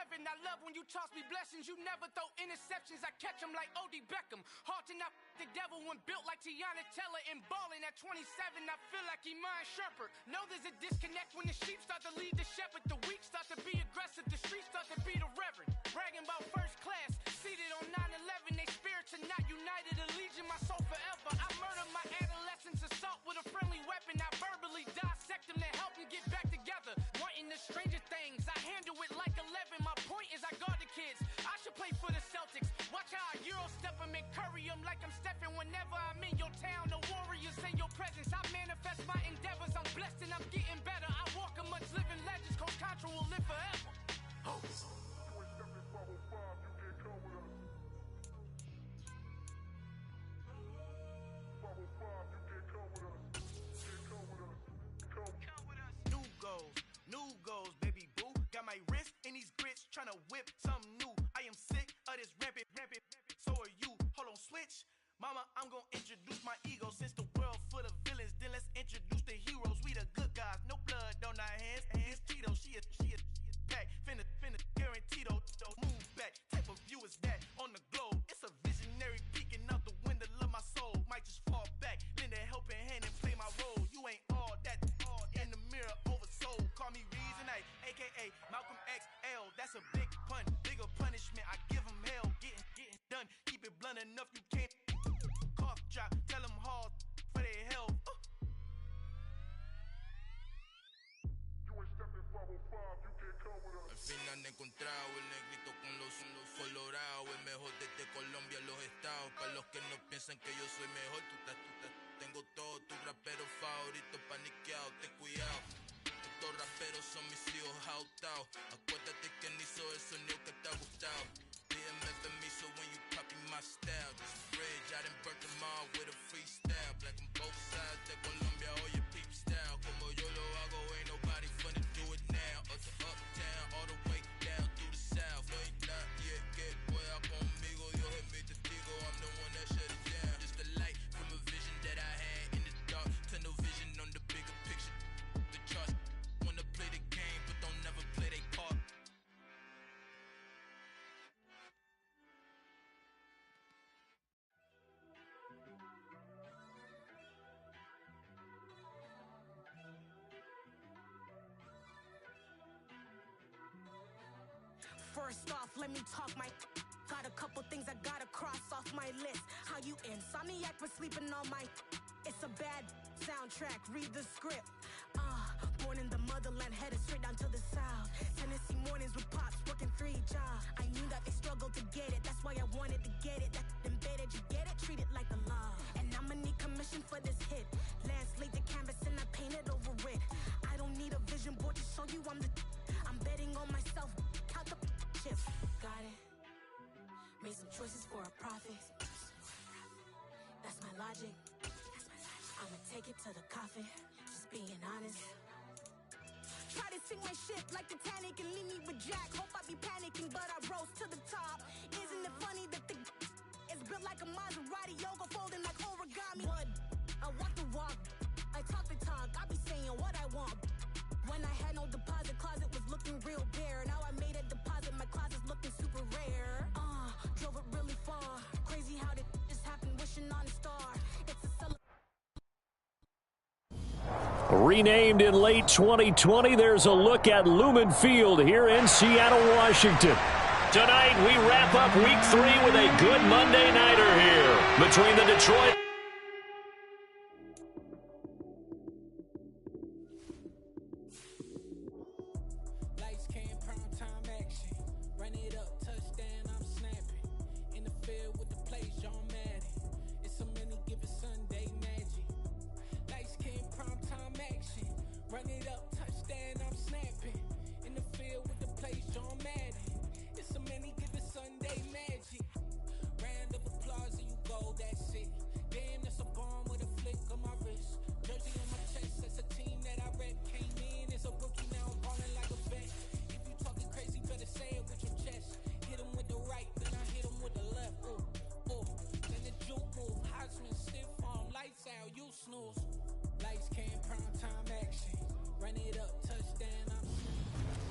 heaven. I love when you toss me blessings. You never throw interceptions. I catch them like O.D. Beckham. Hard to not the devil when built like Tiana Teller and balling at 27. I feel like Iman Shumpert. Know there's a disconnect when the sheep start to lead the shepherd. The weak start to be aggressive. The streets start to be the reverend. Bragging about first class. Seated on 9/11. They spirits are not united. Allegiant my soul forever. I murdered my adolescence. Assault with a friendly weapon. I verbally dissect them to help them get back together. Wanting the stranger things. I handle it like 11. My point is I guard the kids. I should play for the Celtics. Watch how I Euro step them and curry them like I'm Stephen. Whenever I'm in your town, the Warriors in your presence. I manifest my endeavors. I'm blessed and I'm getting better. I walk amongst living legends. Coach Contra will live forever. Oh. New goals, baby boo. Got my wrist in these grits, tryna whip something new. I am sick of this rampant. So are you. Hold on, switch. Mama, I'm gonna introduce my ego. Since the world full of villains, then let's introduce the heroes. We the good guys, no blood on our hands. Hands Tito, she is back. Finna, guaranteed. Move back. Type of view is that on the globe? It's a visionary peeking out the window of my soul. Might just fall back, lend a helping hand and play my role. You ain't all that. In the mirror, oversold. Call me Reason A, aka Malcolm XL. That's a big pun, bigger punishment. I give him hell, getting done. Keep it blunt enough, you can't. Cough drop, tell them hard for their health. Al fin han encontrado el negrito con los colorados. El mejor desde Colombia, los estados. Para los que no piensan que yo soy mejor, tengo todos tus raperos favoritos paniqueados. Ten cuidado, estos raperos son mis hijos jautados. Acuérdate que ni hizo el sonido que te ha gustado. Pídeme permiso when you copy my style. This bridge, I done burnt them all with a freestyle. Black on both sides de Colombia, oye peep style. Como yo lo hago, ain't nobody finna do it now. Up to uptown, all the way down through the south. No ain't not yet, que pueda conmigo. Dios es mi testigo, I'm the one that shut it down. Just a light from a vision that I had in the dark. Tunnel vision on the bigger picture. The charts wanna play the game, but don't never play their part. First off, let me talk my. Got a couple things I gotta cross off my list. How you insomniac for sleeping on my. It's a bad soundtrack, read the script. Born in the motherland, headed straight down to the south. Tennessee mornings with pops, working 3 jobs. I knew that they struggled to get it, that's why I wanted to get it. That embedded, you get it, treat it like a law. And I'ma need commission for this hit. Lance laid the canvas and I painted over it. I don't need a vision board to show you I'm betting on myself. Count the chips. Got it. Made some choices for a profit. That's my logic. I'ma take it to the coffin. Just being honest. Try to sing my shit like Titanic and leave me with Jack. Hope I be panicking, but I rose to the top. Isn't it funny that the is built like a Maserati, yoga folding like origami? What? I walk the walk, I talk the talk. I be saying what I want. When I had no deposit, closet was looking real bare. Now I made a deposit, my closet's looking super rare. Drove it really far. Crazy how did just happen, wishing on a star. It's a Renamed in late 2020, there's a look at Lumen Field here in Seattle, Washington. Tonight, we wrap up Week 3 with a good Monday nighter here between the Detroit... Round of applause and you go, that's it.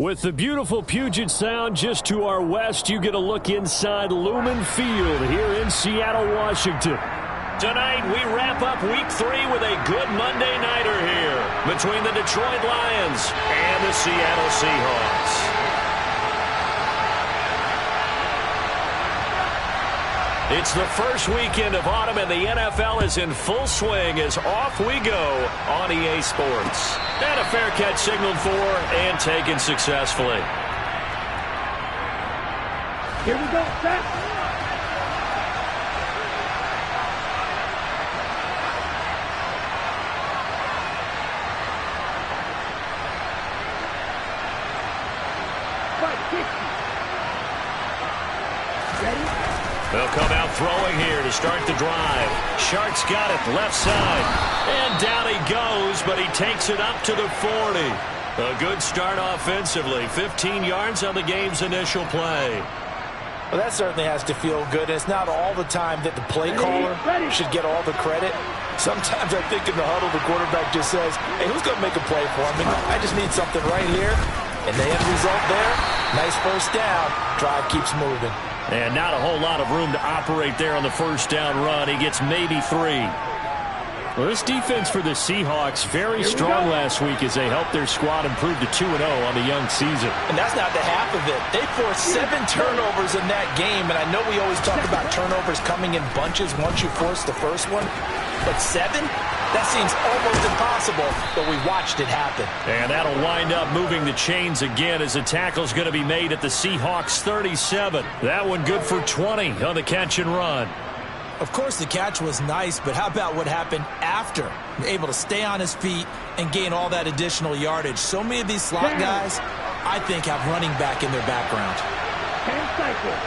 With the beautiful Puget Sound just to our west, you get a look inside Lumen Field here in Seattle, Washington. Tonight, we wrap up Week 3 with a good Monday nighter here between the Detroit Lions and the Seattle Seahawks. It's the first weekend of autumn, and the NFL is in full swing as off we go on EA Sports. And a fair catch signaled for and taken successfully. Here we go, set. They'll come out throwing here to start the drive. Shark's got it, left side. And down he goes, but he takes it up to the 40. A good start offensively. 15 yards on the game's initial play. Well, that certainly has to feel good. And it's not all the time that the play caller should get all the credit. Sometimes I think in the huddle, the quarterback just says, hey, who's going to make a play for me? I just need something right here. And the end result there, nice first down. Drive keeps moving. And not a whole lot of room to operate there on the first down run. He gets maybe 3. Well, this defense for the Seahawks, very strong last week as they helped their squad improve to 2-0 on the young season. And that's not the half of it. They forced 7 turnovers in that game, and I know we always talk about turnovers coming in bunches once you force the first one, but 7? That seems almost impossible, but we watched it happen. And that'll wind up moving the chains again as the tackle's going to be made at the Seahawks 37. That one good for 20 on the catch and run. Of course, the catch was nice, but how about what happened after? Able to stay on his feet and gain all that additional yardage. So many of these slot guys, I think, have running back in their background. 10 cycles.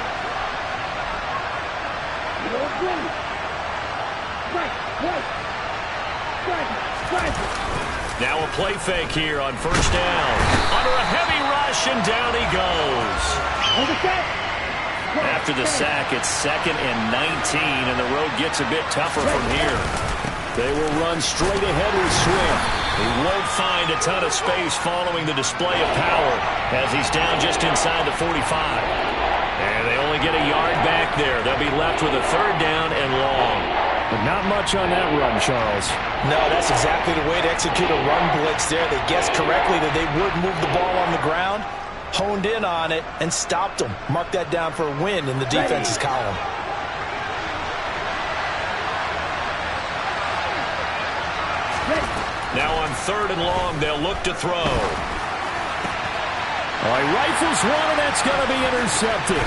Now a play fake here on first down. Under a heavy rush, and down he goes. After the sack, it's 2nd and 19, and the road gets a bit tougher from here. They will run straight ahead with Swift. He won't find a ton of space following the display of power as he's down just inside the 45. And they only get a yard back there. They'll be left with a 3rd down and long. But not much on that run, Charles. No, that's exactly the way to execute a run blitz there. They guessed correctly that they would move the ball on the ground, honed in on it, and stopped them. Mark that down for a win in the defense's column. Now on 3rd and long, they'll look to throw. All right, rifles one, and that's going to be intercepted.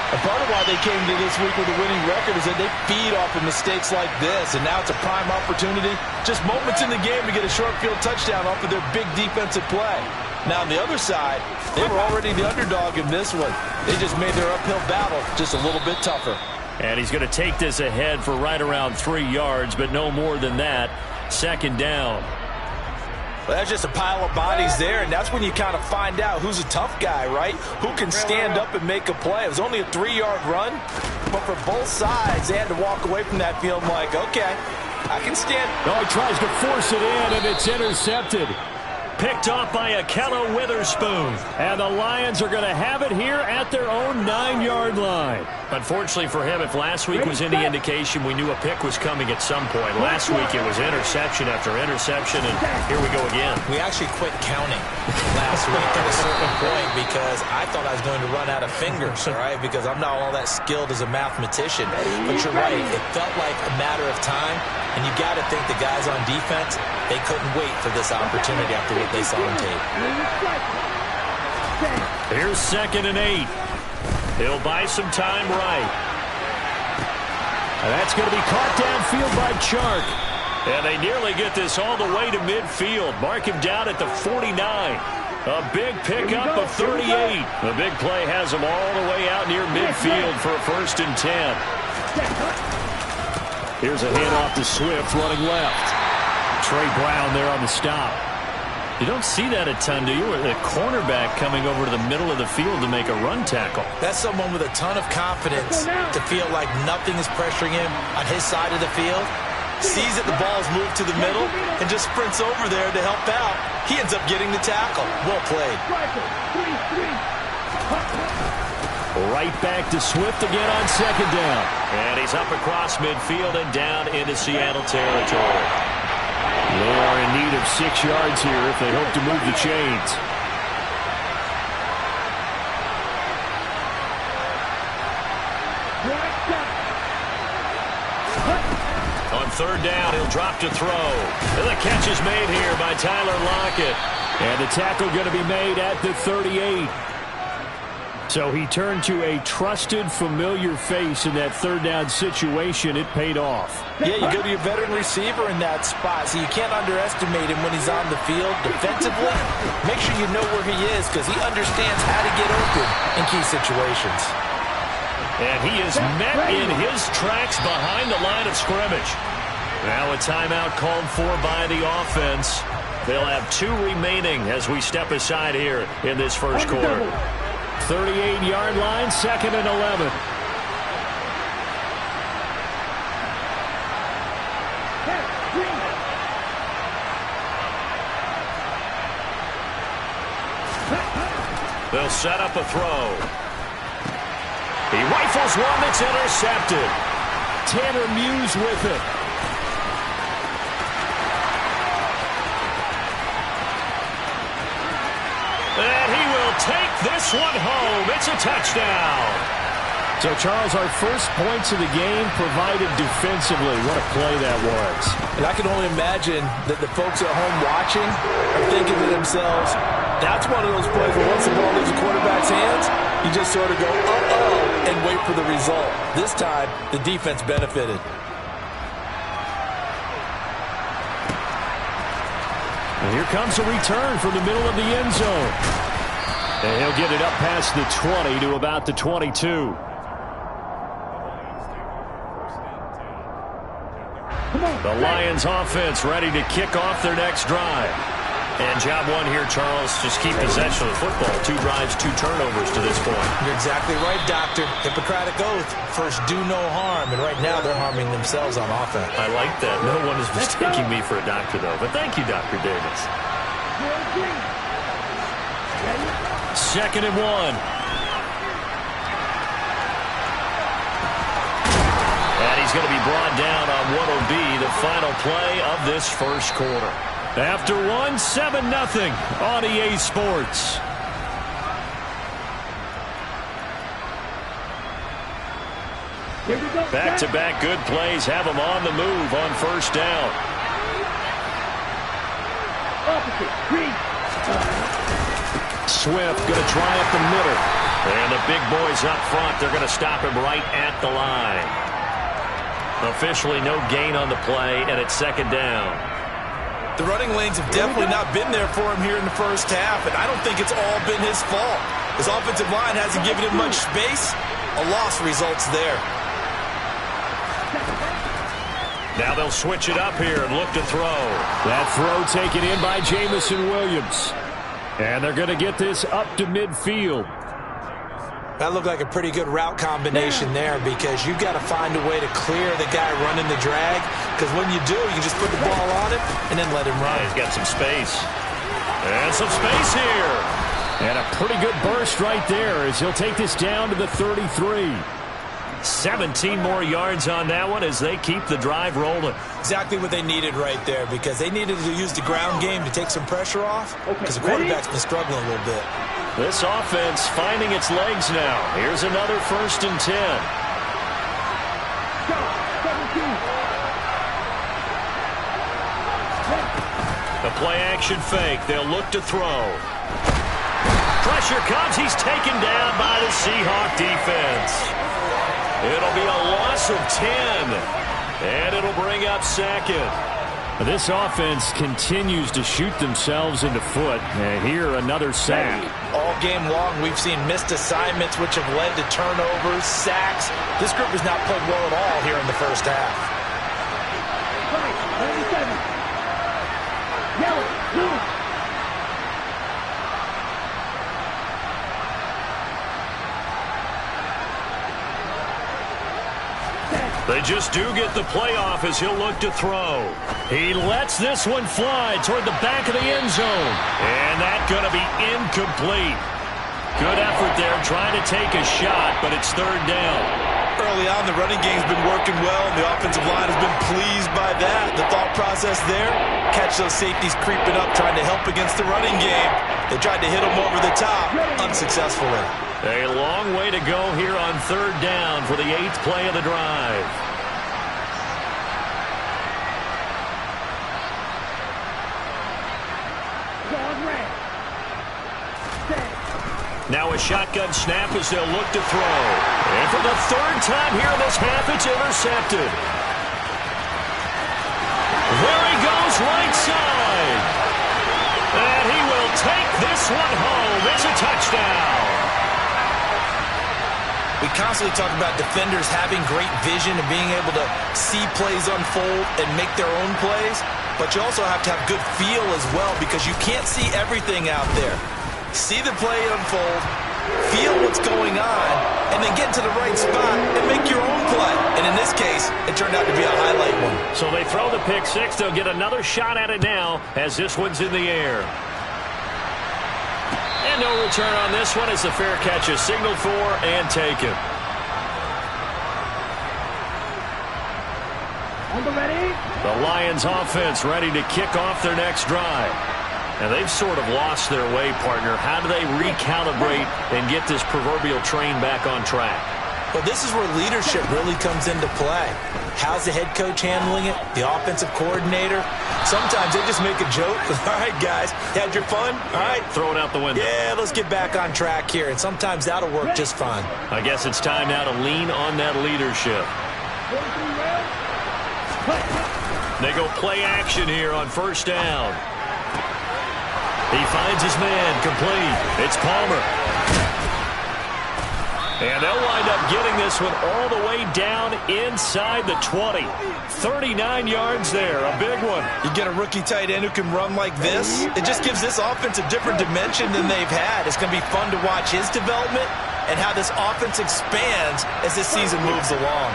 A part of why they came to this week with a winning record is that they feed off of mistakes like this, and now it's a prime opportunity, just moments in the game to get a short field touchdown off of their big defensive play. Now on the other side, they were already the underdog in this one. They just made their uphill battle just a little bit tougher. And he's going to take this ahead for right around 3 yards, but no more than that. 2nd down. Well, that's just a pile of bodies there, and that's when you kind of find out who's a tough guy, right? Who can stand up and make a play. It was only a 3-yard run, but for both sides, they had to walk away from that field like, okay, I can stand. No, he tries to force it in, and it's intercepted. Picked off by Akello Witherspoon. And the Lions are going to have it here at their own 9-yard line. Unfortunately for him, if last week was any indication, we knew a pick was coming at some point. Last week it was interception after interception, and here we go again. We actually quit counting last week at a certain point because I thought I was going to run out of fingers, all right, because I'm not all that skilled as a mathematician. But you're right, it felt like a matter of time, and you got to think the guys on defense, they couldn't wait for this opportunity after what they saw on tape. Here's 2nd and 8. He'll buy some time right. And that's going to be caught downfield by Chark. And they nearly get this all the way to midfield. Mark him down at the 49. A big pickup of 38. The big play has him all the way out near midfield for a 1st and 10. Here's a handoff to Swift running left. Trey Brown there on the stop. You don't see that a ton, do you? A cornerback coming over to the middle of the field to make a run tackle. That's someone with a ton of confidence to feel like nothing is pressuring him on his side of the field. sees that the ball's moved to the middle, and just sprints over there to help out. He ends up getting the tackle. Well played. Right back to Swift again on second down. And he's up across midfield and down into Seattle territory. They are in need of 6 yards here if they hope to move the chains. On third down, he'll drop to throw. And the catch is made here by Tyler Lockett. And the tackle going to be made at the 38. So he turned to a trusted, familiar face in that third down situation. It paid off. Yeah, you go to your veteran receiver in that spot, so you can't underestimate him when he's on the field defensively. Make sure you know where he is because he understands how to get open in key situations. And he is met in his tracks behind the line of scrimmage. Now a timeout called for by the offense. They'll have 2 remaining as we step aside here in this first quarter. 38-yard line, 2nd and 11. They'll set up a throw. He rifles one that's intercepted. Tanner Muse with it. And he will take this one home. It's a touchdown. So, Charles, our first points of the game provided defensively. What a play that was. And I can only imagine that the folks at home watching are thinking to themselves, that's one of those plays where once the ball leaves the quarterback's hands, you just sort of go, uh-oh, and wait for the result. This time, the defense benefited. And here comes a return from the middle of the end zone. And he'll get it up past the 20 to about the 22. The Lions offense ready to kick off their next drive. And job one here, Charles, just keep possession of the football. 2 drives, 2 turnovers to this point. You're exactly right, Doctor. Hippocratic oath. First, do no harm. And right now, they're harming themselves on offense. I like that. No one is mistaking me for a doctor, though. But thank you, Dr. Davis. 2nd and 1. And he's going to be brought down on what will be the final play of this first quarter. After 1, 7-0 on EA Sports. Back-to-back good plays have them on the move on first down. Swift going to try up the middle. And the big boys up front, they're going to stop him right at the line. Officially no gain on the play, and it's 2nd down. The running lanes have definitely not been there for him here in the first half, and I don't think it's all been his fault. His offensive line hasn't given him much space. A loss results there. Now they'll switch it up here and look to throw. That throw taken in by Jamison Williams. And they're going to get this up to midfield. That looked like a pretty good route combination there because you've got to find a way to clear the guy running the drag. Because when you do, you just put the ball on him and then let him run. He's got some space. And some space here. And a pretty good burst right there as he'll take this down to the 33. 17 more yards on that one as they keep the drive rolling. Exactly what they needed right there because they needed to use the ground game to take some pressure off because the quarterback's been struggling a little bit. This offense finding its legs now. Here's another 1st and 10. The play action fake. They'll look to throw. Pressure comes. He's taken down by the Seahawk defense. It'll be a loss of 10. And it'll bring up 2nd. This offense continues to shoot themselves in the foot. And here, another sack. All game long, we've seen missed assignments, which have led to turnovers, sacks. This group has not played well at all here in the first half. They just do get the playoff as he'll look to throw. He lets this one fly toward the back of the end zone. And that's going to be incomplete. Good effort there trying to take a shot, but it's third down. Early on, the running game's been working well, and the offensive line has been pleased by that. The thought process there, catch those safeties creeping up, trying to help against the running game. They tried to hit them over the top, unsuccessfully. A long way to go here on third down for the 8th play of the drive. Now a shotgun snap as they'll look to throw. And for the third time here in this half, it's intercepted. There he goes, right side. And he will take this one home. It's a touchdown. We constantly talk about defenders having great vision and being able to see plays unfold and make their own plays. But you also have to have good feel as well, because you can't see everything out there. See the play unfold, feel what's going on, and then get to the right spot and make your own play. And in this case, it turned out to be a highlight one. So they throw the pick six. They'll get another shot at it now as this one's in the air. And no return on this one as the fair catch is signaled for and taken. The Lions offense ready to kick off their next drive. And they've sort of lost their way, partner. How do they recalibrate and get this proverbial train back on track? Well, this is where leadership really comes into play. How's the head coach handling it? The offensive coordinator? Sometimes they just make a joke. All right, guys, you had your fun? All right. Throw it out the window. Yeah, let's get back on track here. And sometimes that'll work just fine. I guess it's time now to lean on that leadership. They go play action here on first down. He finds his man, complete. It's Palmer. And they'll wind up getting this one all the way down inside the 20. 39 yards there, a big one. You get a rookie tight end who can run like this, it just gives this offense a different dimension than they've had. It's going to be fun to watch his development and how this offense expands as this season moves along.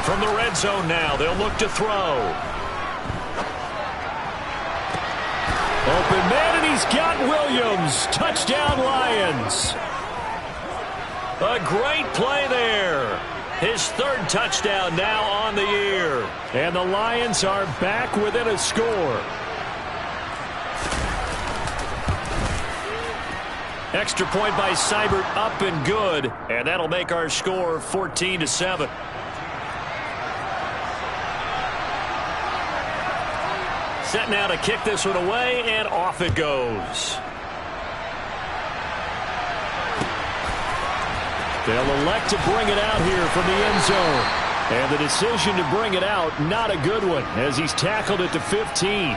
From the red zone now, they'll look to throw. Open man, and he's got Williams. Touchdown, Lions. A great play there. His third touchdown now on the year. And the Lions are back within a score. Extra point by Seibert, up and good. And that'll make our score 14-7. Set now to kick this one away, and off it goes. They'll elect to bring it out here from the end zone. And the decision to bring it out, not a good one, as he's tackled it to 15.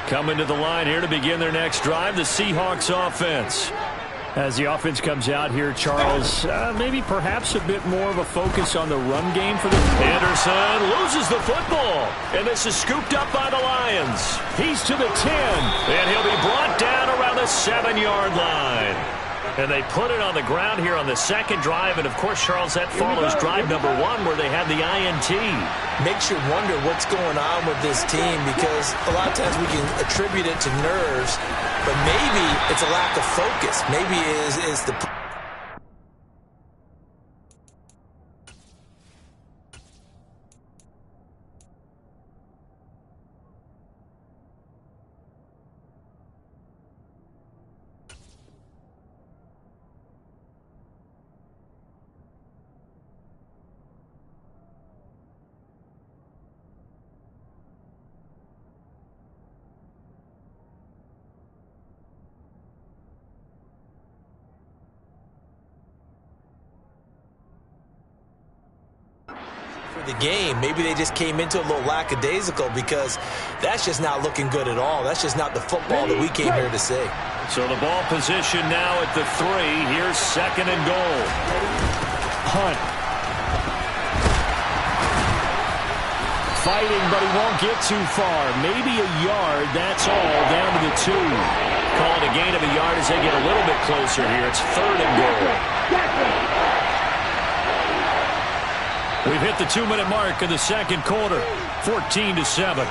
Coming to the line here to begin their next drive, the Seahawks offense. As the offense comes out here, Charles, maybe perhaps a bit more of a focus on the run game for the... Anderson loses the football, and this is scooped up by the Lions. He's to the 10, and he'll be brought down around the 7-yard line. And they put it on the ground here on the second drive, and of course, Charles, that follows drive number 1 where they had the INT. Makes you wonder what's going on with this team, because a lot of times we can attribute it to nerves, but maybe it's a lack of focus. Maybe it is the... the game. Maybe they just came into a little lackadaisical, because that's just not looking good at all. That's just not the football that we came here to see. So the ball position now at the 3. Here's second and goal. Hunt. Fighting, but he won't get too far. Maybe a yard, that's all, down to the 2. call it a gain of a yard as they get a little bit closer here. It's 3rd and goal. We've hit the 2-minute mark of the second quarter, 14-7.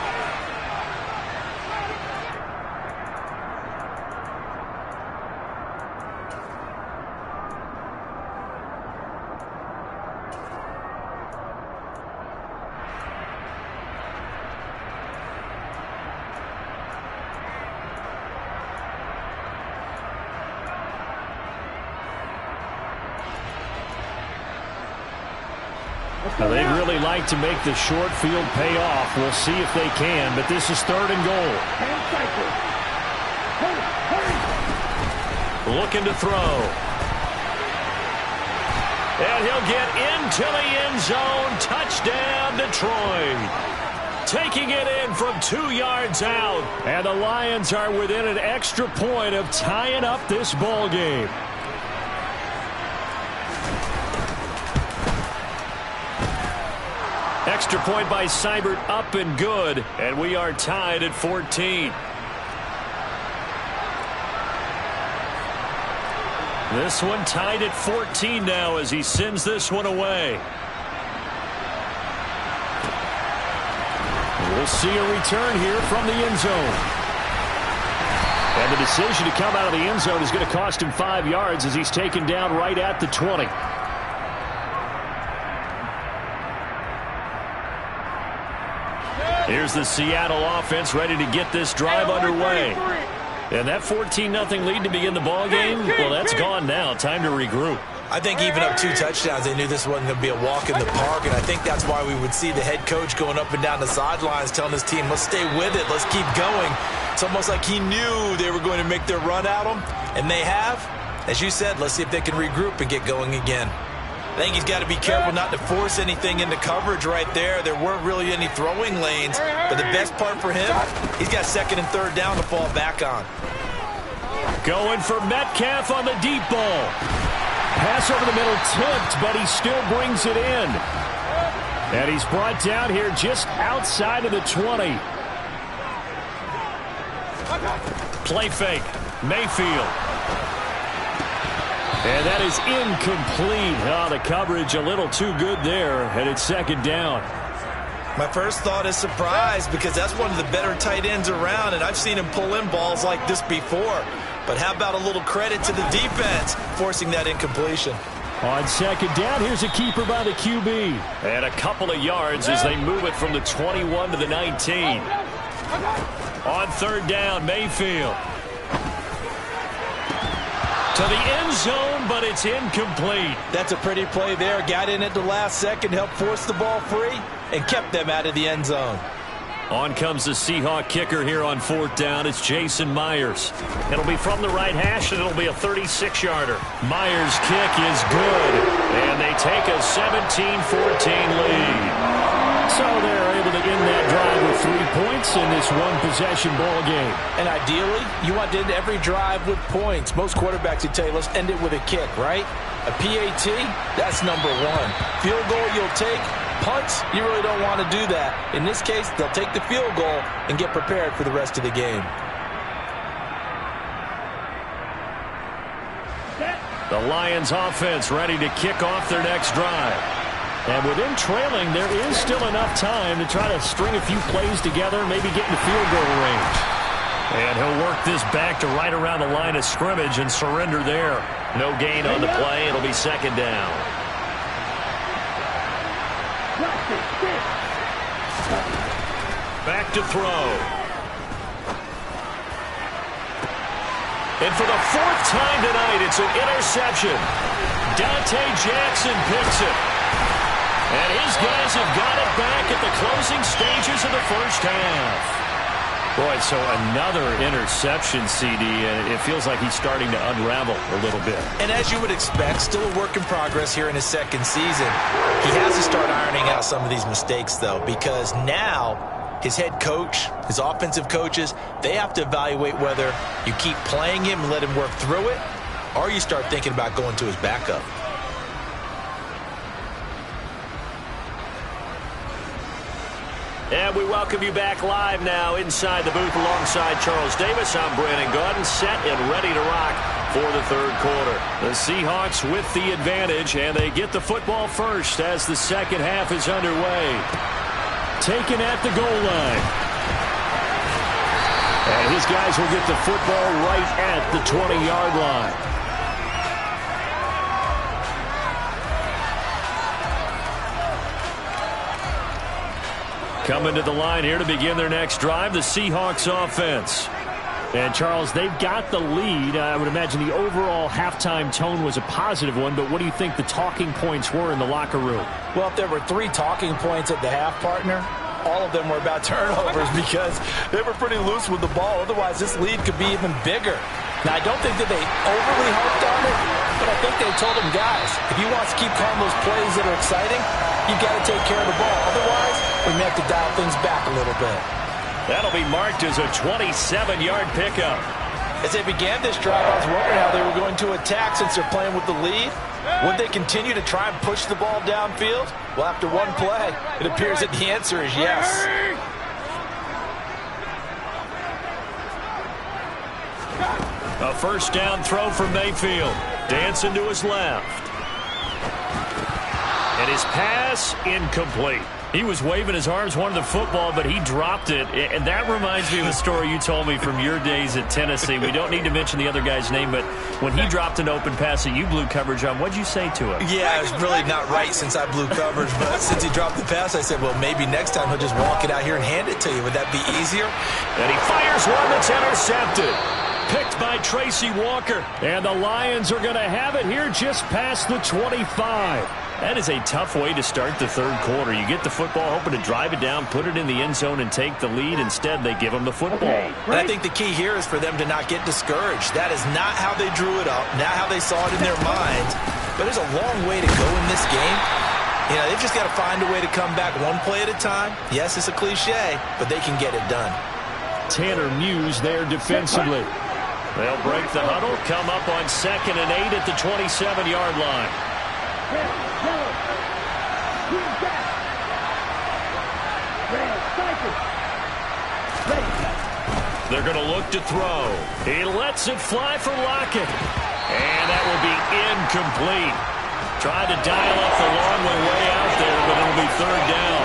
Now, they'd really like to make the short field pay off. We'll see if they can, but this is 3rd and goal. Looking to throw. And he'll get into the end zone. Touchdown, Detroit. Taking it in from 2 yards out. And the Lions are within an extra point of tying up this ball game. Extra point by Seibert, up and good, and we are tied at 14. This one tied at 14 now as he sends this one away. We'll see a return here from the end zone. And the decision to come out of the end zone is going to cost him 5 yards as he's taken down right at the 20. Here's the Seattle offense ready to get this drive underway. And that 14-0 lead to begin the ball game, well, that's gone now. Time to regroup. I think even up 2 touchdowns, they knew this wasn't going to be a walk in the park, and I think that's why we would see the head coach going up and down the sidelines telling his team, let's stay with it, let's keep going. It's almost like he knew they were going to make their run at him, and they have. As you said, let's see if they can regroup and get going again. I think he's got to be careful not to force anything into coverage right there. There weren't really any throwing lanes, but the best part for him, he's got 2nd and 3rd down to fall back on. Going for Metcalf on the deep ball. Pass over the middle tipped, but he still brings it in. And he's brought down here just outside of the 20. Play fake. Mayfield. And that is incomplete. Oh, the coverage a little too good there, and it's 2nd down. My first thought is surprise because that's one of the better tight ends around, and I've seen him pull in balls like this before. But how about a little credit to the defense forcing that incompletion? On 2nd down, here's a keeper by the QB. And a couple of yards as they move it from the 21 to the 19. On 3rd down, Mayfield. To the end zone, but it's incomplete. That's a pretty play there. Got in at the last second, helped force the ball free, and kept them out of the end zone. On comes the Seahawk kicker here on 4th down. It's Jason Myers. It'll be from the right hash, and it'll be a 36-yarder. Myers' kick is good, and they take a 17-14 lead. So they're able to end that drive with 3 points in this one-possession ball game. And ideally, you want to end every drive with points. Most quarterbacks would tell you, let's end it with a kick, right? A PAT, that's number 1. Field goal you'll take. Punts, you really don't want to do that. In this case, they'll take the field goal and get prepared for the rest of the game. The Lions offense ready to kick off their next drive. And with them trailing, there is still enough time to try to string a few plays together, maybe get in the field goal range. And he'll work this back to right around the line of scrimmage and surrender there. No gain on the play. It'll be 2nd down. Back to throw. And for the 4th time tonight, it's an interception. Dante Jackson picks it. And his guys have got it back at the closing stages of the first half. Boy, so another interception, CD, and it feels like he's starting to unravel a little bit. And as you would expect, still a work in progress here in his 2nd season. He has to start ironing out some of these mistakes, though, because now his head coach, his offensive coaches, they have to evaluate whether you keep playing him and let him work through it, or you start thinking about going to his backup. And we welcome you back live now inside the booth alongside Charles Davis. I'm Brandon Gaudin, set and ready to rock for the third quarter. The Seahawks with the advantage, and they get the football first as the second half is underway. Taken at the goal line. And his guys will get the football right at the 20-yard line. Coming to the line here to begin their next drive, the Seahawks offense. And, Charles, they've got the lead. I would imagine the overall halftime tone was a positive one, but what do you think the talking points were in the locker room? Well, if there were 3 talking points at the half, partner, all of them were about turnovers because they were pretty loose with the ball. Otherwise, this lead could be even bigger. Now, I don't think that they overly harped on it, but I think they told them, guys, if you want to keep calling those plays that are exciting, you've got to take care of the ball. Otherwise, we may have to dial things back a little bit. That'll be marked as a 27-yard pickup. As they began this drive, I was wondering how they were going to attack since they're playing with the lead. Would they continue to try and push the ball downfield? Well, after one play, it appears that the answer is yes. A first down throw for Mayfield. Dancing to his left. And his pass incomplete. He was waving his arms, wanted the football, but he dropped it. And that reminds me of a story you told me from your days at Tennessee. We don't need to mention the other guy's name, but when he dropped an open pass that you blew coverage on, what'd you say to him? Yeah, it's really not right since I blew coverage, but since he dropped the pass, I said, well, maybe next time he'll just walk it out here and hand it to you. Would that be easier? And he fires one that's intercepted. Picked by Tracy Walker. And the Lions are going to have it here just past the 25. That is a tough way to start the third quarter. You get the football, hoping to drive it down, put it in the end zone, and take the lead. Instead, they give them the football. And I think the key here is for them to not get discouraged. That is not how they drew it up, not how they saw it in their minds. But there's a long way to go in this game. You know, they've just got to find a way to come back one play at a time. Yes, it's a cliche, but they can get it done. Tanner Muse there defensively. They'll break the huddle, come up on 2nd and 8 at the 27-yard line. They're going to look to throw. He lets it fly for Lockett. And that will be incomplete. Tried to dial up the long way out there, but it'll be third down.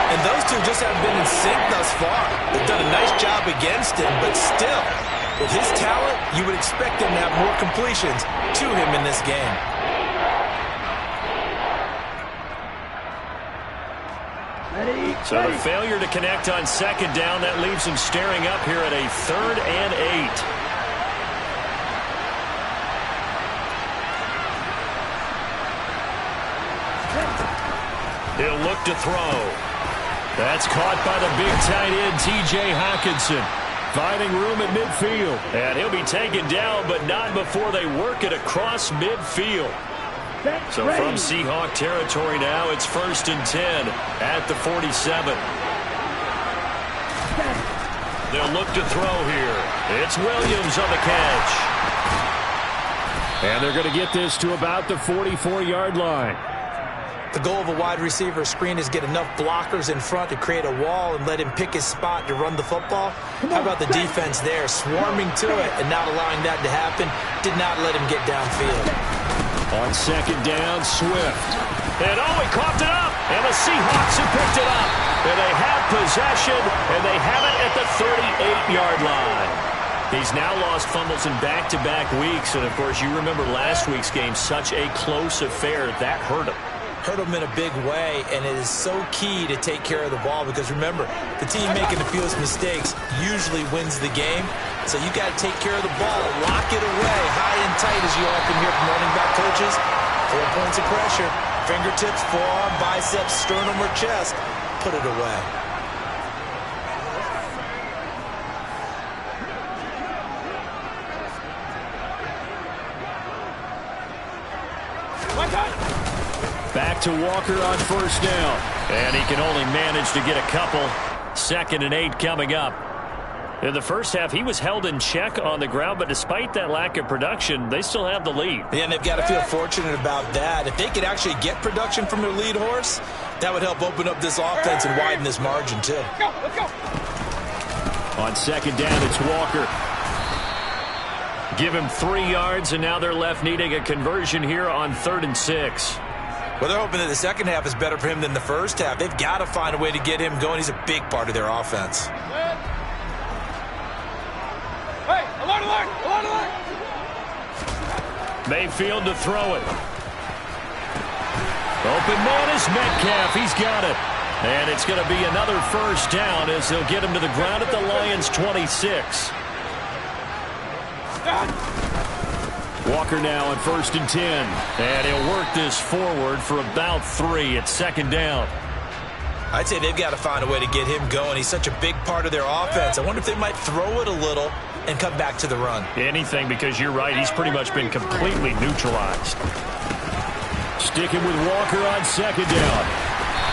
And those two just haven't been in sync thus far. They've done a nice job against him, but still, with his talent, you would expect him to have more completions to him in this game. So the failure to connect on 2nd down, that leaves him staring up here at a 3rd and 8. He'll look to throw. That's caught by the big tight end, T.J. Hockenson. Finding room at midfield. And he'll be taken down, but not before they work it across midfield. So from Seahawk territory now, it's 1st and 10 at the 47. They'll look to throw here. It's Williams on the catch. And they're going to get this to about the 44-yard line. The goal of a wide receiver screen is get enough blockers in front to create a wall and let him pick his spot to run the football. How about the defense there, swarming to it and not allowing that to happen? Did not let him get downfield. On 2nd down, Swift. And he coughed it up. And the Seahawks have picked it up. And they have possession, and they have it at the 38-yard line. He's now lost fumbles in back-to-back weeks. And, of course, you remember last week's game, such a close affair. That hurt him. Hurt him in a big way, and it is so key to take care of the ball because, remember, the team making the fewest mistakes usually wins the game. So you got to take care of the ball, lock it away, high and tight, as you often hear from running back coaches. 4 points of pressure, fingertips, forearm, biceps, sternum, or chest. Put it away. Back to Walker on 1st down. And he can only manage to get a couple. 2nd and 8 coming up. In the first half, he was held in check on the ground, but despite that lack of production, they still have the lead. Yeah, and they've got to feel fortunate about that. If they could actually get production from their lead horse, That would help open up this offense and widen this margin, too. Let's go. On second down, it's Walker. Give him 3 yards, and now they're left needing a conversion here on 3rd and 6. Well, they're hoping that the second half is better for him than the first half. They've got to find a way to get him going. He's a big part of their offense. Hey, alert! Mayfield to throw it. Open man is Metcalf. He's got it. And it's going to be another first down as they'll get him to the ground at the Lions' 26. Walker now on 1st and 10. And he'll work this forward for about 3 at 2nd down. I'd say they've got to find a way to get him going. He's such a big part of their offense. I wonder if they might throw it a little and come back to the run. Anything, because you're right. He's pretty much been completely neutralized. Sticking with Walker on 2nd down.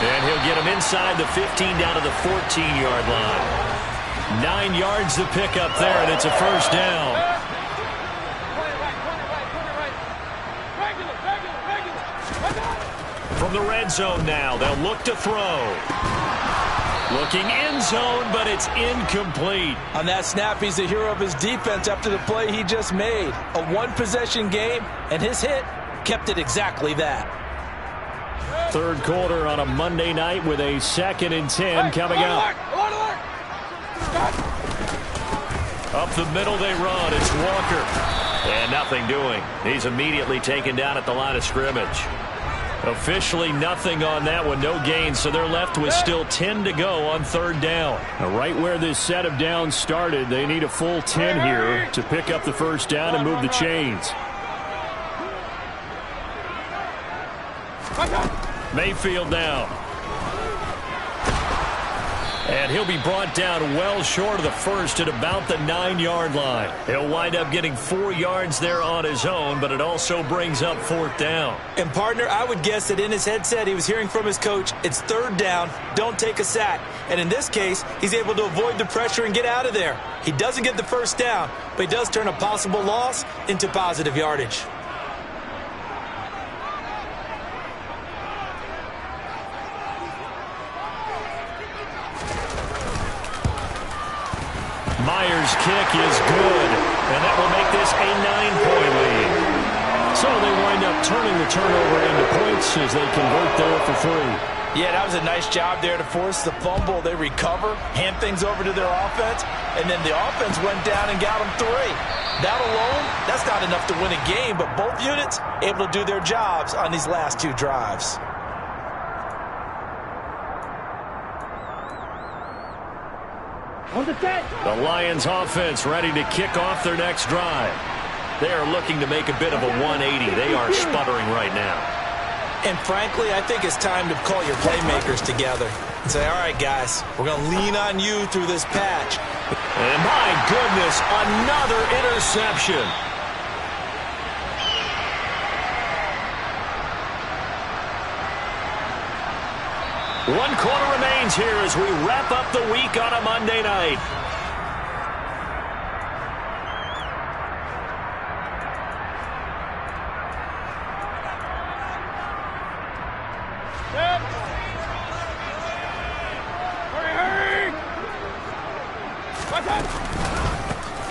And he'll get him inside the 15 down to the 14-yard line. 9 yards to pick up there, and it's a first down. From the red zone now, they'll look to throw. Looking end zone, but it's incomplete. On that snap, he's the hero of his defense after the play he just made. A one-possession game, and his hit kept it exactly that. 3rd quarter on a Monday night with a 2nd and 10 coming up. Up the middle they run. It's Walker. And nothing doing. He's immediately taken down at the line of scrimmage. Officially nothing on that one, no gain, so they're left with still 10 to go on 3rd down. Now, right where this set of downs started, they need a full 10 here to pick up the first down and move the chains. Mayfield now. And he'll be brought down well short of the first at about the 9-yard line. He'll wind up getting 4 yards there on his own, but it also brings up 4th down. And, partner, I would guess that in his headset he was hearing from his coach, it's 3rd down, don't take a sack. And in this case, he's able to avoid the pressure and get out of there. He doesn't get the first down, but he does turn a possible loss into positive yardage. Myers' kick is good, and that will make this a 9-point lead. So they wind up turning the turnover into points as they convert there for 3. Yeah, that was a nice job there to force the fumble. They recover, hand things over to their offense, and then the offense went down and got them 3. That alone, that's not enough to win a game, but both units able to do their jobs on these last 2 drives. The Lions offense ready to kick off their next drive. They are looking to make a bit of a 180. They are sputtering right now. And frankly, I think it's time to call your playmakers together and say, all right, guys, we're going to lean on you through this patch. And my goodness, another interception. One quarter remains here as we wrap up the week on a Monday night.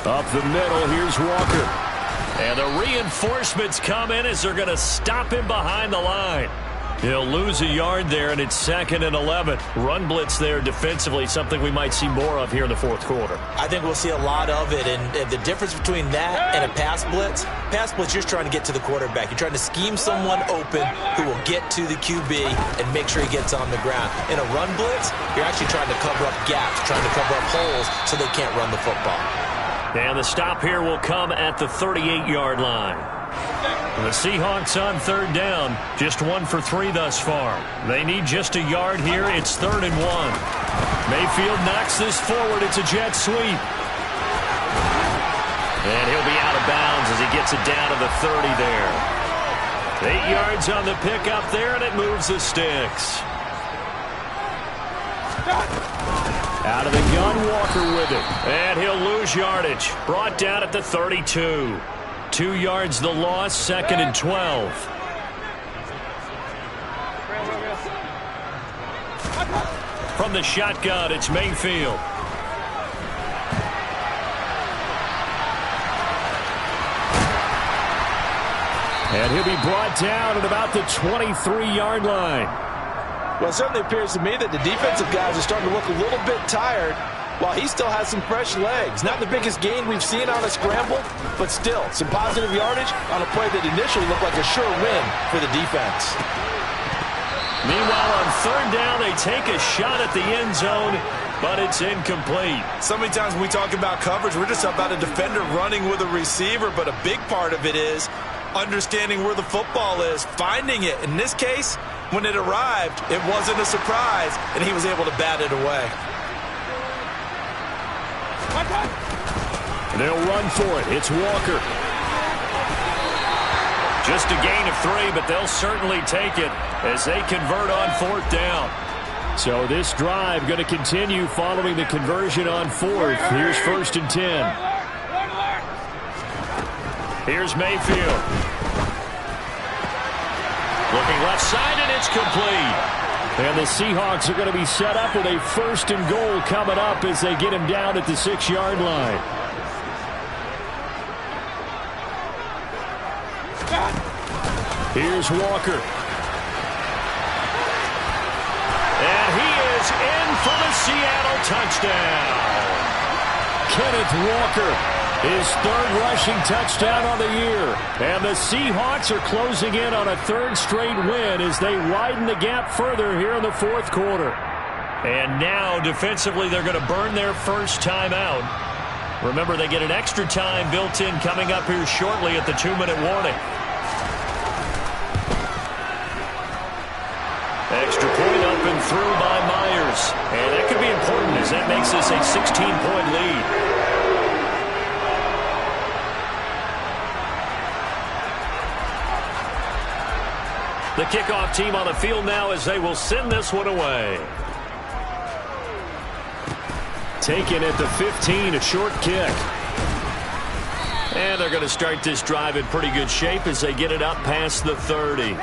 Up the middle, here's Walker. And the reinforcements come in as they're going to stop him behind the line. He'll lose a yard there, and it's 2nd and 11. Run blitz there defensively, something we might see more of here in the 4th quarter. I think we'll see a lot of it, and the difference between that and a pass blitz, you're just trying to get to the quarterback. You're trying to scheme someone open who will get to the QB and make sure he gets on the ground. In a run blitz, you're actually trying to cover up gaps, trying to cover up holes so they can't run the football. And the stop here will come at the 38-yard line. The Seahawks on 3rd down, just 1 for 3 thus far. They need just a yard here. It's 3rd and 1. Mayfield knocks this forward. It's a jet sweep. And he'll be out of bounds as he gets it down to the 30 there. 8 yards on the pickup there, and it moves the sticks. Out of the gun, Walker with it. And he'll lose yardage. Brought down at the 32. 2 yards the loss, 2nd and 12. From the shotgun, it's Mayfield. And he'll be brought down at about the 23-yard line. Well, it certainly appears to me that the defensive guys are starting to look a little bit tired while he still has some fresh legs. Not the biggest gain we've seen on a scramble, but still some positive yardage on a play that initially looked like a sure win for the defense. Meanwhile, on third down, they take a shot at the end zone, but it's incomplete. So many times when we talk about coverage, we're just about a defender running with a receiver, but a big part of it is understanding where the football is, finding it. In this case, when it arrived, it wasn't a surprise, and he was able to bat it away. They'll run for it. It's Walker. Just a gain of 3, but they'll certainly take it as they convert on fourth down. So this drive going to continue following the conversion on fourth. Here's 1st and 10. Here's Mayfield. Looking left side, and it's complete. And the Seahawks are going to be set up with a 1st and goal coming up as they get him down at the 6-yard line. Here's Walker. And he is in for the Seattle touchdown. Kenneth Walker, his 3rd rushing touchdown on the year. And the Seahawks are closing in on a 3rd straight win as they widen the gap further here in the 4th quarter. And now, defensively, they're going to burn their first timeout. Remember, they get an extra time built in coming up here shortly at the 2-minute warning. Extra point up and through by Myers. And that could be important as that makes this a 16-point lead. The kickoff team on the field now as they will send this one away. Taken at the 15, a short kick. And they're going to start this drive in pretty good shape as they get it up past the 30.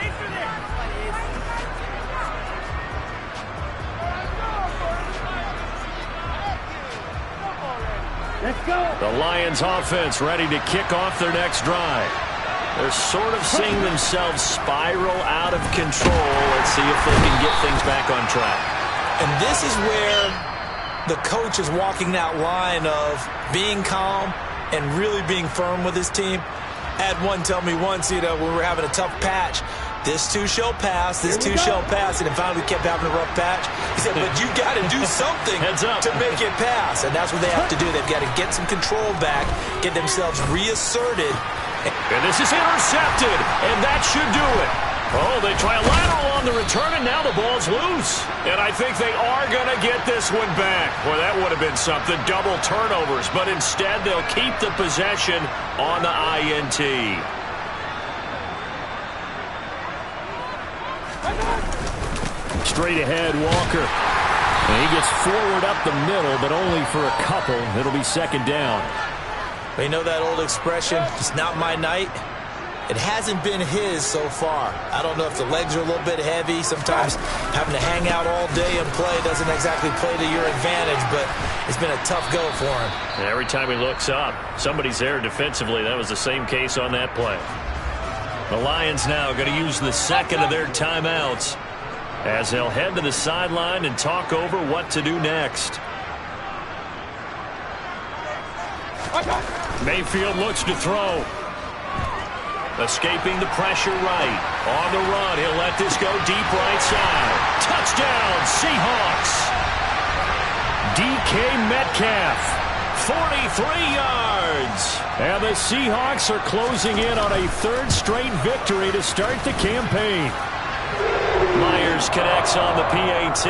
The Lions offense ready to kick off their next drive. They're sort of seeing themselves spiral out of control. Let's see if they can get things back on track. And this is where the coach is walking that line of being calm and really being firm with his team. I had one tell me once, when we were having a tough patch, this too shall pass, this too shall pass, and then finally we kept having a rough patch. He said, but you got to do something to make it pass, and that's what they have to do. They've got to get some control back, get themselves reasserted. And this is intercepted, and that should do it. Oh, they try a lateral on the return, and now the ball's loose. And I think they are going to get this one back. Boy, that would have been something, double turnovers. But instead, they'll keep the possession on the INT. Straight ahead, Walker. And he gets forward up the middle, but only for a couple. It'll be 2nd down. You know that old expression, it's not my night? It hasn't been his so far. I don't know if the legs are a little bit heavy. Sometimes having to hang out all day and play doesn't exactly play to your advantage, but it's been a tough go for him. And every time he looks up, somebody's there defensively. That was the same case on that play. The Lions now going to use the 2nd of their timeouts as they'll head to the sideline and talk over what to do next. Mayfield looks to throw. Escaping the pressure right. On the run, he'll let this go deep right side. Touchdown, Seahawks. DK Metcalf, 43 yards. And the Seahawks are closing in on a 3rd straight victory to start the campaign. Myers connects on the PAT.